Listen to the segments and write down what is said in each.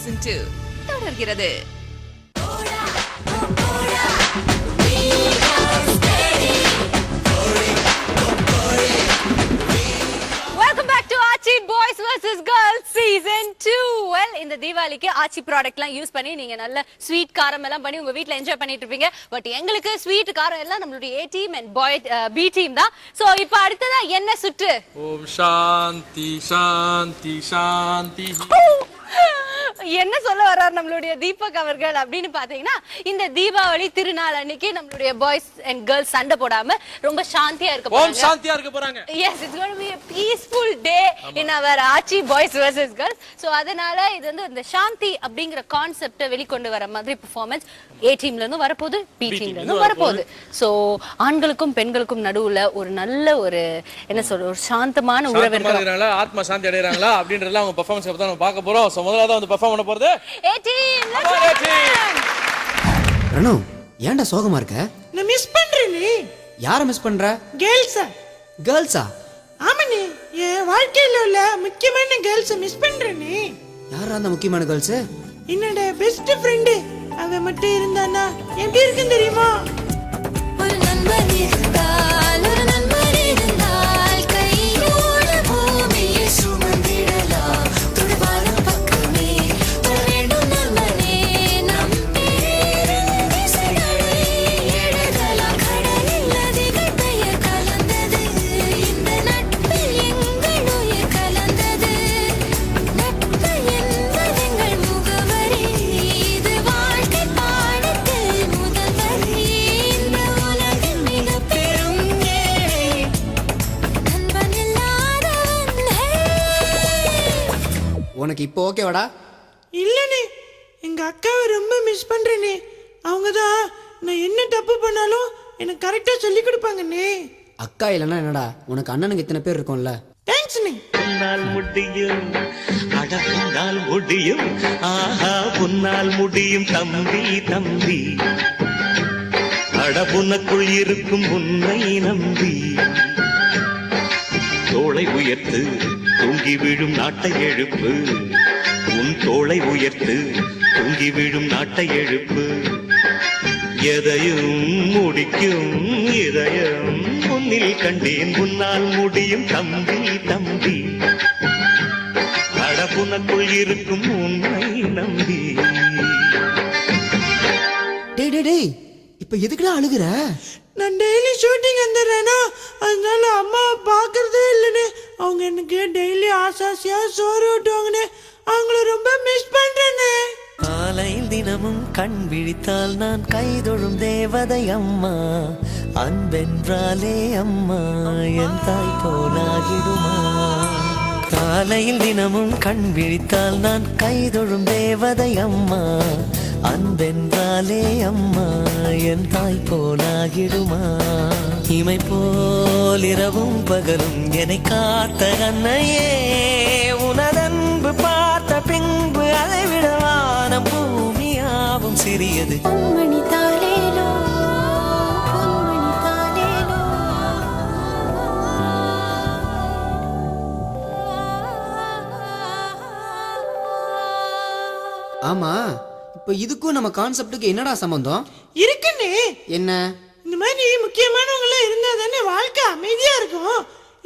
Season 2 தொடர்கிறது. Boys vs Girls Season 2. Well, இந்த தீபாவளிக்கு ஆச்சி ப்ராடக்ட்லாம் யூஸ் பண்ணி நீங்க நல்ல ஸ்வீட் காரம் எல்லாம் பண்ணி உங்க வீட்ல என்ஜாய் பண்ணிட்டு இருப்பீங்க. பட் எங்களுக்கு ஸ்வீட் காரம் எல்லாம் நம்மளுடைய A team and bye B team தான். சோ இப்போ அடுத்ததா என்ன சுற்று? ஓம் சாந்தி சாந்தி சாந்தி. என்ன சொல்ல வர்றார் நம்மளுடைய தீபக் அவர்கள் அப்படின்னு பாத்தீங்கன்னா, இந்த தீபாவளி திருநாள் அன்னைக்கு நம்மளுடைய பாய்ஸ் அண்ட் கேர்ள்ஸ் சண்டை போடாம ரொம்ப சாந்தியா இருக்க போறாங்க. சாந்தியா இருக்க போறாங்க. Yes, it's going to be a peaceful day in our Archie boys versus girls. So அதனால இது வந்து இந்த சாந்தி அப்படிங்கிற கான்செப்ட வெளிக்கொண்டு வர மாதிரி பெர்ஃபார்மன்ஸ் A டீம்ல இருந்து வரப்போகுது, B டீம்ல இருந்து வரப்போகுது. சோ ஆண்களுக்கும் பெண்களுக்கும் நடுவுல ஒரு நல்ல ஒரு என்ன சொல்ற ஒரு சாந்தமான உறவு இருக்கிறதுனால ஆத்ம சாந்தி அடையறாங்களா அப்படின்றதெல்லாம் அவங்க பெர்ஃபார்மன்ஸ் பத்தி நம்ம பார்க்க போறோம். சோ முதல்ல தான் வந்து பெர்ஃபார்ம் பண்ண போறது A team. let's go. Ranu ஏன்டா சோகமா இருக்க? நான் மிஸ் பண்றேனே. யார மிஸ் பண்ற? கேர்ள்ஸா? கேர்ள்ஸா? ஆமாண்ணே, என் வாழ்க்கையில உள்ள முக்கியமான கேர்ள்ஸை மிஸ் பண்றேனே. யாரா அந்த முக்கியமான கேர்ள்ஸ்? என்னோட பெஸ்ட் ஃப்ரெண்டு. அவ மட்டும் இருந்தானா எப்படி இருக்குன்னு தெரியுமா? ஒரு நண்பன் இருந்தால், ஒரு நண்பன் இருந்தால் கையோட பூமியை சுமந்திடலாம். துடுபாலும் பக்கமே வர வேண்டும் நண்பனே. நம் பேரின் திசைகளை எழுதலாம். கடலில் அதிகள் பெயர் கலந்தது. இந்த நட்பில் எங்கள் உயிர் கலந்தது. நட்பு என்பதெங்கள் முகவரி. இது வாழ்க்கை பாடத்தில் முதல் வரி. இந்த உலகின் மிக பெரும் ஏழை நண்பன் இல்லாதவன். உனக்கு இப்போ ஓகேவாடா? இல்லனே, எங்க அக்காவை ரொம்ப மிஸ் பண்றேனே. அவங்க தான் நான் என்ன தப்பு பண்ணாலும் எனக்கு கரெக்டா சொல்லி கொடுப்பாங்கண்ணே. அக்கா இல்லைன்னா என்னடா, உனக்கு அண்ணனுக்கு இத்தனை பேர் இருக்கும்ல. தேங்க்ஸ்ண்ணே. உன்னால் முடியும், அட உன்னால் முடியும், ஆஹா உன்னால் முடியும் தம்பி தம்பி. அட உனக்குள் இருக்கும் உன்னை நம்பி. தோளை உயர்த்து தூங்கி விழும் நாட்டை எழுப்பு. உன் தோளை உயர்த்து தூங்கி விழும் நாட்டை எழுப்பு. எதையும் முடிக்கும் இதயம் முன்னில் கண்டேன். உன்னால் முடியும் தம்பி தம்பி. அடப்புனக்குள் இருக்கும் உன்னை நம்பி. டேய் டேய் டேய், இப்போ எதுக்குடா அழுகுற? நான் டெய்லி ஷூட்டிங் வந்துடுறேனா, அதனால அம்மாவை பார்க்கறதே இல்லைண்ணே. அவங்க எனக்கு டெய்லி ஆசாசியா சோறு ஊட்டுவாங்கண்ணே. அவங்கள ரொம்ப மிஸ் பண்றேனே. காலையில் தினமும் கண் விழித்தால் நான் கைதொழும் தேவதை அம்மா. அன்பென்றாலே அம்மா என் தாய் போலாகிடுமா. காலையில் தினமும் கண் விழித்தால் நான் கைதொழும் தேவதை அம்மா. அன்பென்றாலே அம்மா என் தாய் போலாகிடுமா. இமை போல் இரவும் பகலும் என்னை காத்த அன்னையே. உனதன்பு பார்த்த பின்பு அதை விட வானம் பூமியாவும் சிறியது. பொன்மணி தாலேலோ, பொன்மணி தாலேலோ. ஆமா, இப்போ இதுக்கும் நம்ம கான்செப்டுக்கு என்னடா சம்பந்தம்? இருக்குண்ணே. என்ன? இந்த மாதிரி முக்கியமானவங்கள இருந்தா தானே வாழ்க்கை அமைதியா இருக்கும்.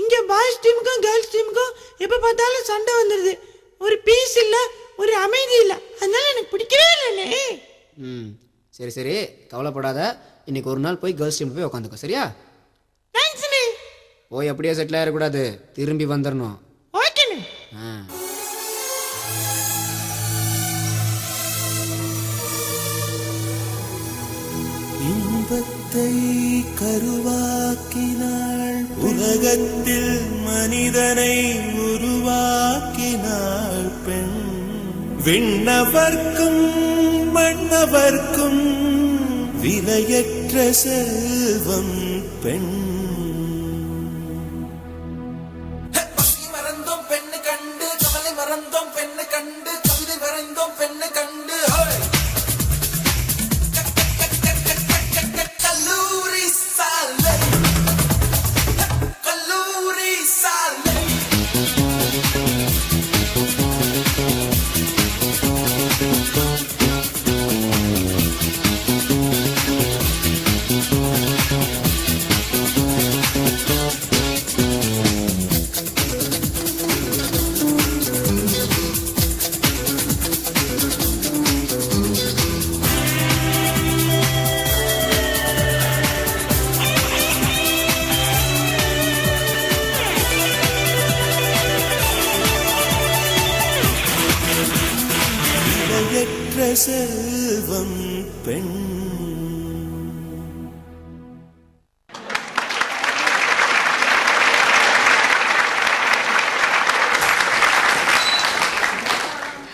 இங்க பாய்ஸ் டீமுக்கும் கேர்ள்ஸ் டீமுக்கும் எப்ப பார்த்தாலும் சண்டை வந்துடுது. ஒரு பீஸ் இல்ல, ஒரு அமைதி இல்ல. அதனால எனக்கு பிடிக்கவே இல்லைண்ணே. சரி சரி, கவலைப்படாத. இன்னைக்கு ஒரு நாள் போய் கேர்ள்ஸ் டீம் போய் உட்காந்துக்கோ, சரியா? தேங்க்ஸ்ண்ணே. போய் அப்படியே செட்டில் ஆயிடக்கூடாது, திரும்பி வந்துடணும். ஓகேண்ணே. இன்பத்தை கருவாக்கினாள், உலகத்தில் மனிதனை உருவாக்கினாள் பெண். விண்ணவர்க்கும் மண்ணவர்க்கும் விலையற்ற செல்வம் பெண். மறந்தோம் பெண்ணு கண்டு, கவலை மறந்தோம் பெண்ணு கண்டு, கவிதை வரைந்தோம் பெண்ணு கண்டு. கல்லூரி சாலை, கல்லூரி சாலை. செல்வம் பெண்.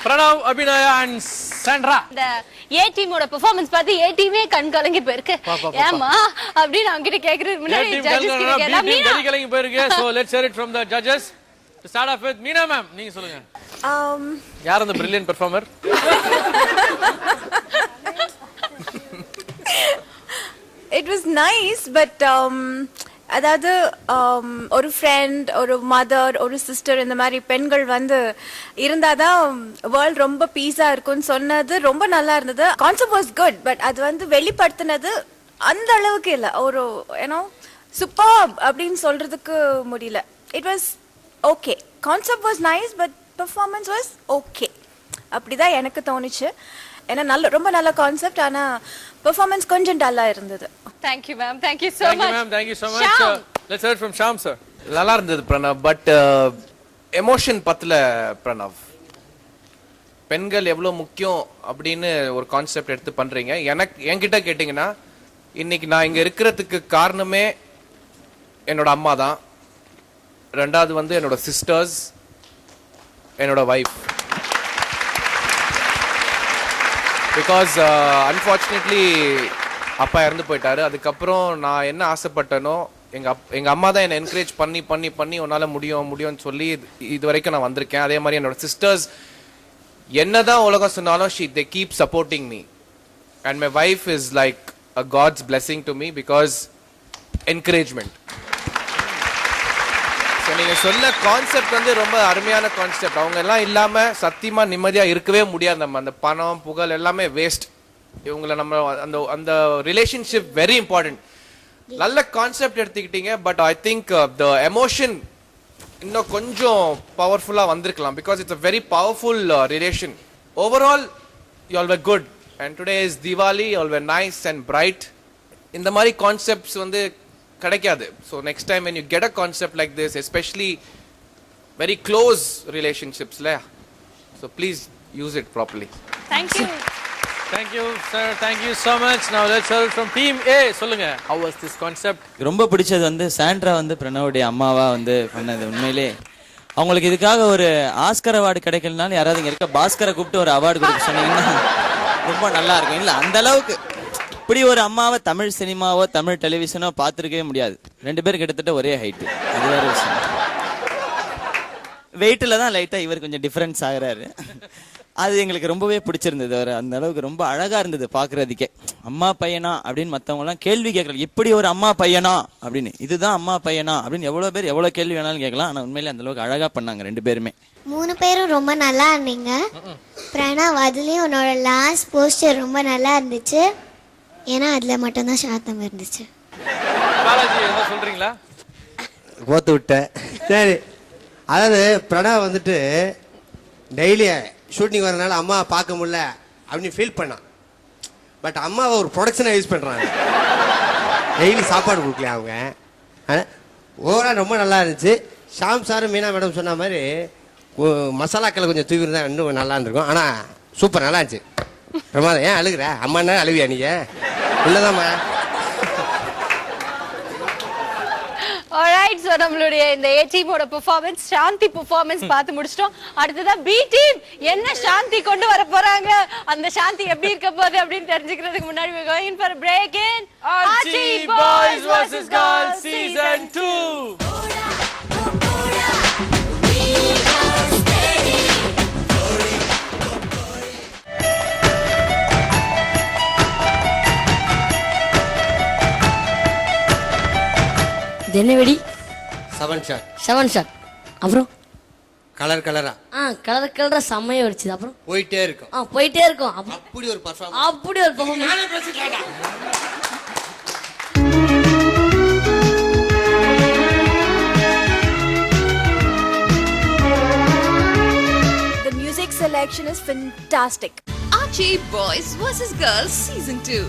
Pranav, Abhinaya and Sandra. இந்த ஏ டீமோட பெர்ஃபார்மன்ஸ் பார்த்து ஏ டீமே கண் கலங்கி போயிருக்கு. ஏமா அப்படின்னு அவங்க கிட்ட கேக்குறதுக்கு முன்னாடி ஜட்ஜஸ் கிட்ட கேட்கலாம். மீனா கலங்கி போயிருக்கு. So let's hear it from the judges. To start off with Meena ma'am, நீங்க சொல்லுங்க. யார் அந்த brilliant performer? It was nice, but அதாவது ஒரு ஃப்ரெண்ட், ஒரு மதர், ஒரு சிஸ்டர், இந்த மாதிரி பெண்கள் வந்து இருந்தாதான் வேர்ல்ட் ரொம்ப பீஸா இருக்கும்னு சொன்னது ரொம்ப நல்லா இருந்தது. கான்செப்ட் வாஸ் குட், பட் அது வந்து வெளிப்படுத்தினது அந்த அளவுக்கு இல்லை. ஒரு ஏன்னோ சூப்பர் அப்படின்னு சொல்றதுக்கு முடியல. It was okay. Concept was nice, but performance was okay. அப்படிதான் எனக்கு தோணுச்சு. ஏன்னா ரொம்ப நல்ல கான்செப்ட், ஆனா பெர்ஃபார்மன்ஸ் கொஞ்சம் டல்லா இருந்தது. Thank you ma'am. Thank you so Thank much. you ma'am. Thank you so much. Shyam. Let's hear it from Shyam sir. நல்லா இருந்தது பிரணவ், பட் எமோஷன் பத்தல பிரணவ். பெண்கள் எவ்வளோ முக்கியம் அப்படின்னு ஒரு கான்செப்ட் எடுத்து பண்றீங்க. என்கிட்ட கேட்டிங்கன்னா இன்னைக்கு நான் இங்க இருக்கிறதுக்கு காரணமே என்னோட அம்மா தான். ரெண்டாவது வந்து என்னோட சிஸ்டர்ஸ், என்னோட வைஃப். பிகாஸ் அன்ஃபார்ச்சுனேட்லி அப்பா இறந்து போயிட்டாரு. அதுக்கப்புறம் நான் என்ன ஆசைப்பட்டனோ எங்க அம்மா தான் என்னை என்கரேஜ் பண்ணி பண்ணி பண்ணி உன்னால முடியும்னு சொல்லி இது வரைக்கும் நான் வந்திருக்கேன். அதே மாதிரி என்னோட சிஸ்டர்ஸ் என்னதான் உலகம் சொன்னாலும் they keep supporting me, and my wife is like a God's blessing to me because encouragement. So நீங்க சொன்ன கான்செப்ட் வந்து ரொம்ப அருமையான கான்செப்ட். அவங்க எல்லாம் இல்லாம சத்தியமா நிம்மதியா இருக்கவே முடியாது. நம்ம அந்த பணம் புகழ் எல்லாமே வேஸ்ட். இவங்களை நம்ம அந்த அந்த ரிலேஷன்ஷிப் வெரி இம்பார்ட்டன்ட். நல்ல கான்செப்ட் எடுத்துக்கிட்டீங்க, but I think the emotion இன்னும் கொஞ்சம் பவர்ஃபுல்லா வந்திருக்கலாம். Because it's a very powerful relation. Overall you all were good, and today is Diwali. You all were nice and bright. இந்த மாதிரி கான்செப்ட்ஸ் வந்து கிடைக்காது. So next time when you get a concept like this, especially very close relationships, so please use it properly. Thank you. Thank you sir. Thank you so much. Now let's hear it from team A. சொல்லுங்க, how was this concept? ரொம்ப பிடிச்சது வந்து Sandra வந்து பிரணவுடைய அம்மாவா வந்து பண்ணது. உண்மையிலே அவங்களுக்கு இதுக்காக ஒரு ஆஸ்கர் அவார்டு கிடைக்கலனாலும் யாராவது இங்க இருக்க பாஸ்கரை கூப்பிட்டு ஒரு அவார்டு கொடுக்க சொன்னீங்கன்னா ரொம்ப நல்லா இருக்கும். இல்ல அந்த அளவுக்கு இப்படி ஒரு அம்மாவை தமிழ் சினிமாவோ தமிழ் டெலிவிஷனோ பார்த்துருக்கவே முடியாது. 2 பேர் கிட்டத்தட்ட ஒரே ஹைட்டு. அது வேற விஷயம். வெயிட்டில் தான் லைட்டாக இவர் கொஞ்சம் டிஃப்ரென்ஸ் ஆகுறாரு. அது எங்களுக்கு ரொம்பவே பிடிச்சிருந்தது. அவர் அந்த அளவுக்கு ரொம்ப அழகா இருந்தது பார்க்கறதுக்கே. அம்மா பையனா அப்படின்னு மற்றவங்கலாம் கேள்வி கேட்கலாம், இப்படி ஒரு அம்மா பையனா அப்படின்னு, இதுதான் அம்மா பையனா அப்படின்னு எவ்வளோ பேர் எவ்வளோ கேள்வி வேணாலும் கேட்கலாம். ஆனால் உண்மையிலே அந்த அளவுக்கு அழகா பண்ணாங்க 2 பேருமே. 3 பேரும் ரொம்ப நல்லா இருந்தீங்க. பிரணவ், அதுலேயும் உன்னோட லாஸ்ட் போஸ்டர் ரொம்ப நல்லா இருந்துச்சு. ஏன்னா அதில் மட்டும்தான் சாத்தம் இருந்துச்சு. பாலாஜி என்ன சொல்றீங்களா? போத்து விட்டேன். சரி, அதாவது பிரணவ் வந்துட்டு டெய்லி ஷூட்டிங் வரனால அம்மா பார்க்க முடியல அப்படின்னு ஃபீல் பண்ணான். பட் அம்மாவை ஒரு ப்ரொடக்ஷனாக யூஸ் பண்ணுறாங்க. டெய்லி சாப்பாடு கொடுக்கல அவங்க. ஓவரால் ரொம்ப நல்லா இருந்துச்சு. ஷாம் சாரும் மீனா மேடம் சொன்ன மாதிரி மசாலாக்களை கொஞ்சம் தூவி இருந்தால் இன்னும் நல்லா இருந்திருக்கும். ஆனால் சூப்பர் நல்லா இருந்துச்சு. பிரமாதம். ஏன் அழுகுற? அம்மானா அழுவியா நீங்க? இல்லதாம்மா. Alright, so நம்மளுடைய இந்த A டீமோட பெர்ஃபார்மன்ஸ், சாந்தி பெர்ஃபார்மன்ஸ் பார்த்து முடிச்சிட்டோம். அடுத்ததா B டீம் என்ன சாந்தி கொண்டு வர போறாங்க, அந்த சாந்தி எப்படி இருக்க போகுது அப்படின்னு தெரிஞ்சுக்கிறதுக்கு முன்னாடி we going for a break in Archie Boys vs Girls Season 2. என்ன வெடி? 7 ஷாட். 7 ஷாட். அப்புறம் கலர் கலரா கலர் கலரா செம்மையா வெடிச்சது. அப்புறம் போயிட்டே இருக்கும். போயிட்டே இருக்கும். அப்படி ஒரு பெர்ஃபார்மன்ஸ். அப்படி ஒரு performance. The music selection is fantastic. Archie Boys vs Girls Season 2.